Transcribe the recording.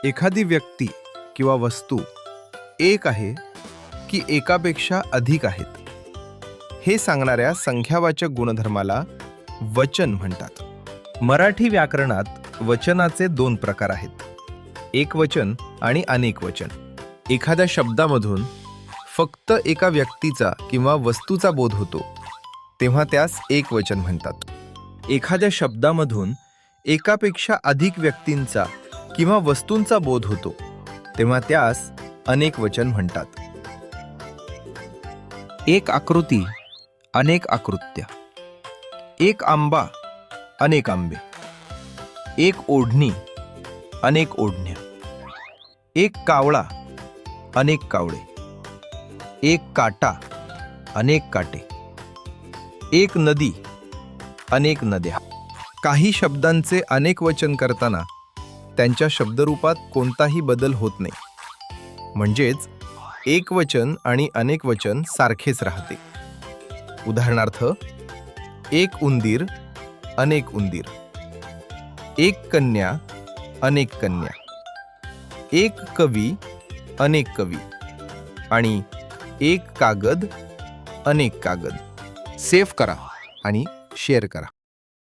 एखादी व्यक्ती किंवा वस्तू एक आहे की एकापेक्षा अधिक आहेत हे सांगणाऱ्या संख्यावाचक गुणधर्माला वचन म्हणतात. मराठी व्याकरणात वचनाचे दोन प्रकार आहेत, एकवचन आणि अनेक वचन. एखाद्या शब्दामधून फक्त एका व्यक्तीचा किंवा वस्तूचा बोध होतो तेव्हा त्यास एकवचन म्हणतात. एखाद्या शब्दामधून एकापेक्षा अधिक व्यक्तींचा किंवा वस्तूंचा बोध होतो तेव्हा त्यास अनेक वचन म्हणतात. एक आकृती अनेक आकृत्या, एक आंबा अनेक आंबे, एक ओढणी अनेक ओढण्या, एक कावळा अनेक कावळे, एक काटा अनेक काटे, एक नदी अनेक नद्या. काही शब्दांचे अनेक वचन करताना त्यांच्या शब्दरूपात कोणताही बदल होत नाही, म्हणजेच एकवचन आणि अनेक वचन सारखेच राहते. उदाहरणार्थ, एक उंदीर अनेक उंदीर, एक कन्या अनेक कन्या, एक कवी अनेक कवी आणि एक कागद अनेक कागद. सेव्ह करा आणि शेअर करा.